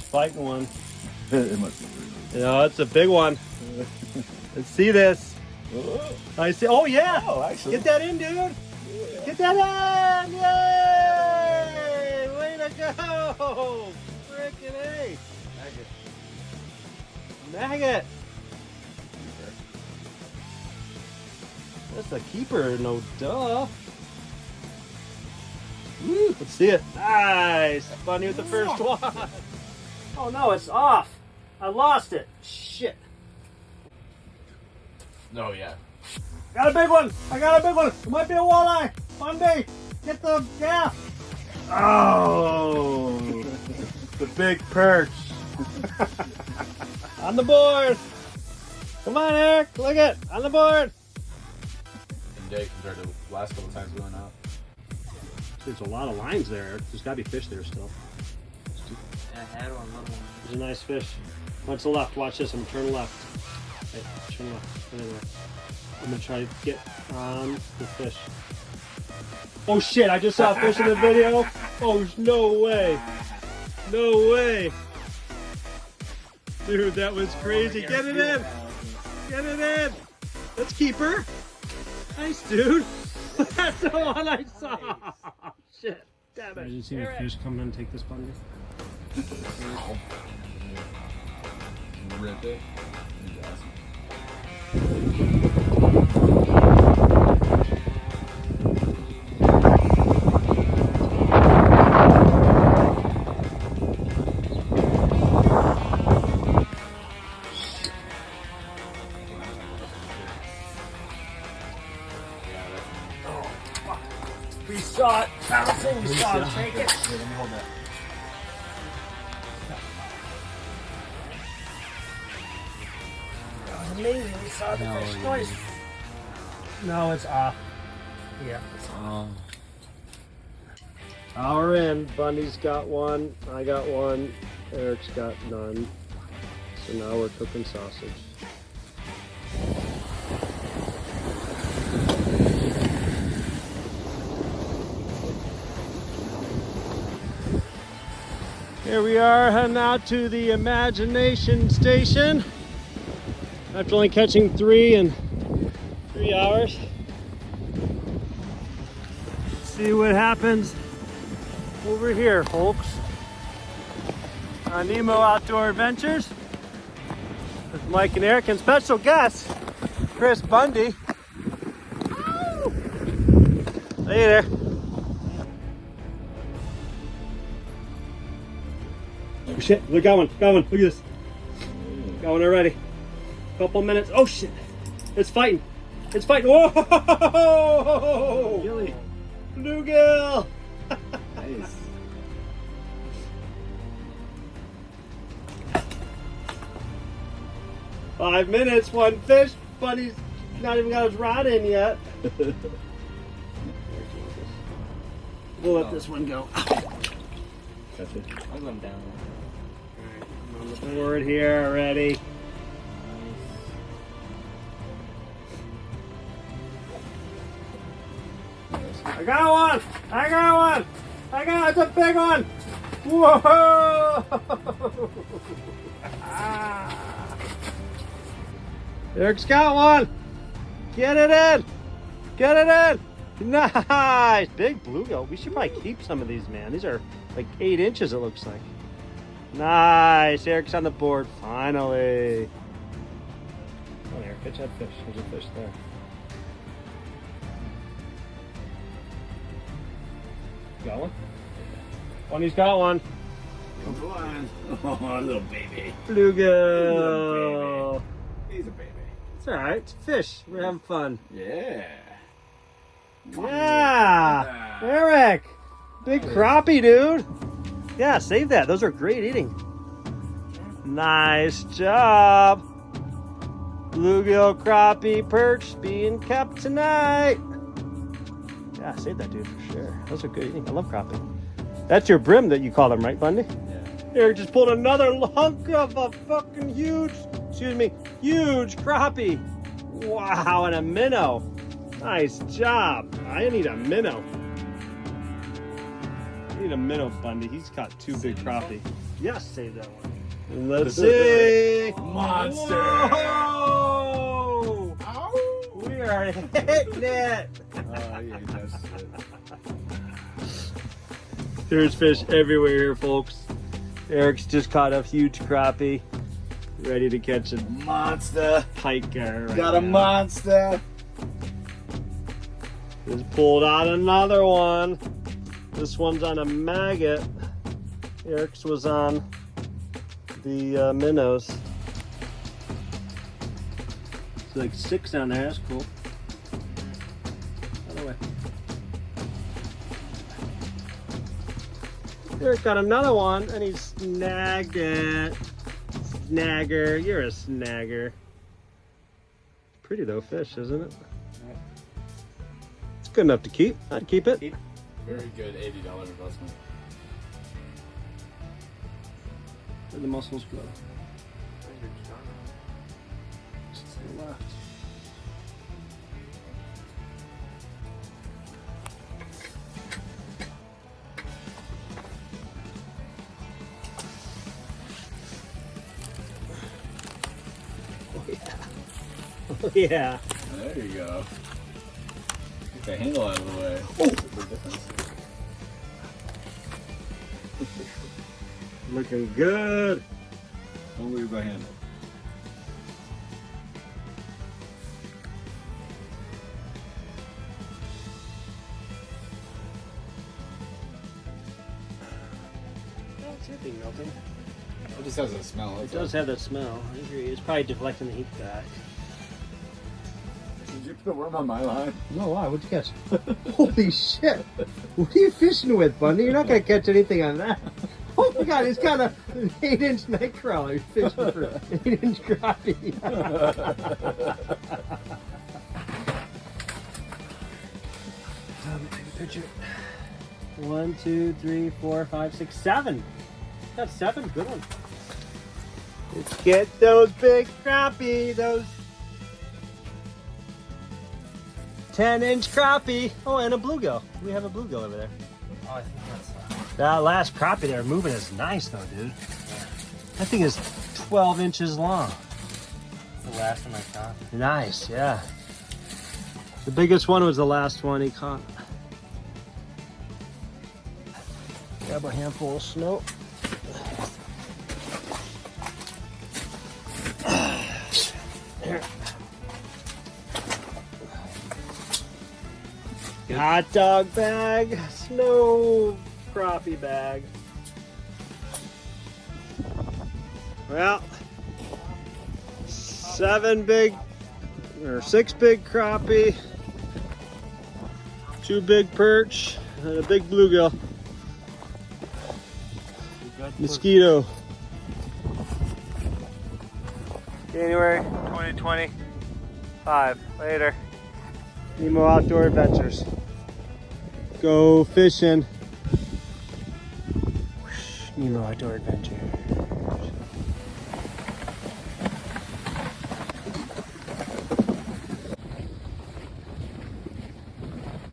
fighting one. It must be pretty. No, it's a big one. Let's see this. I see. Oh yeah. Oh, actually. Get that in, dude. Yeah. Get that in. Yay! Way to go. Frickin' A. Maggot. That's a keeper, no duh. Woo, let's see it. Nice. Bunny with the first one. Oh no, it's off. I lost it. Shit. Oh, yeah. Got a big one. I got a big one. It might be a walleye. Monday. Get the gaff. Oh. The big perch. On the board. Come on, Eric. Look it. On the board. And day compared to the last couple times we went out. There's a lot of lines there. There's got to be fish there still. I had one, little one. There's a nice fish. What's the left? Watch this. I'm going to turn left. Okay, turn left. Anyway, I'm going to try to get on the fish. Oh shit, I just saw a fish in the video. Oh, there's no way. No way. Dude, that was crazy. Get it in. Get it in. Let's keep her. Nice, dude. That's the one I saw. Shit. Damn it. Did you see the fish come in and take this bunny? Rip it. We saw it. Bouncing. We saw it. Take it. Let me hold that. That was amazing. We saw the fish twice. No, it's off. Yeah. Hour in. Bundy's got one. I got one. Eric's got none. So now we're cooking sausage. Here we are heading out to the imagination station after only catching 3 in 3 hours. Let's see what happens over here, folks. On Nemo Outdoor Adventures with Mike and Eric and special guest Chris Bundy. Hey there. Oh shit, we got one, look at this. Got one already. Couple minutes, oh shit. It's fighting, whoa! Gilly. Bluegill! Nice. Five minutes, one fish. Bunny's not even got his rod in yet. We'll let this one go. Catch it. I'm going down. I'm on the board here already. I got one! It's a big one! Whoa! Eric's got one! Get it in! Nice! Big bluegill. We should probably keep some of these, man. These are like 8 inches, it looks like. Nice! Eric's on the board, finally. Oh, Eric, catch that fish. There's a fish there. Got one? Bunny's got one. Come on. Oh, little baby. Bluegill. He's a baby. It's alright. It's fish. We're having fun. Yeah. Yeah. Eric. Big crappie, dude. Yeah, save that. Those are great eating. Nice job. Bluegill, crappie, perch being kept tonight. Yeah, save that, dude, for sure. Those are good eating. I love crappie. That's your brim that you call them, right, Bundy? Yeah. Eric just pulled another hunk of a fucking huge crappie. Wow, and a minnow. Nice job. I need a minnow. I need a minnow, Bundy. He's caught 2 big crappie. Yes, save that one. Let's see. Monster. Whoa! Ow. We are hitting it. Yeah, that's it. There's fish everywhere here, folks. Eric's just caught a huge crappie. Ready to catch a Monster. piker. Got a monster. Just pulled out another one. This one's on a maggot. Eric's was on the minnows. It's like 6 on there. That's cool. Other way. Eric got another one, and he snagged it. Snagger, you're a snagger. Pretty though fish, isn't it? It's good enough to keep. I'd keep it. Very good $80 investment. Where'd the mussels go? Just to the left. Oh yeah. There you go. Get the handle out of the way. Oh. Big difference. Looking good. Don't worry about handle. It's hitting melting. It just has a smell. It does have that smell. I agree. It's probably deflecting the heat back. Did you put a worm on my line? No, why? What'd you catch? Holy shit! What are you fishing with, Bundy? You're not gonna catch anything on that. Oh my god, it's got an 8-inch night crawler. You're fishing for 8-inch crappie. Take a picture. 1, 2, 3, 4, 5, 6, 7. That's 7. Good one. Let's get those big crappie. Those 10-inch crappie. Oh, and a bluegill. We have a bluegill over there. Oh, I think that's That last crappie there moving is nice though, dude. That thing is 12 inches long. the last one I caught. Nice, yeah. The biggest one was the last one he caught. Grab a handful of snow. Here. Hot dog bag, snow crappie bag. Well, 6 big crappie, 2 big perch, and a big bluegill. Mosquito. January 2025. Later. Nemo Outdoor Adventures. Go fishing. Nemo Outdoor Adventure.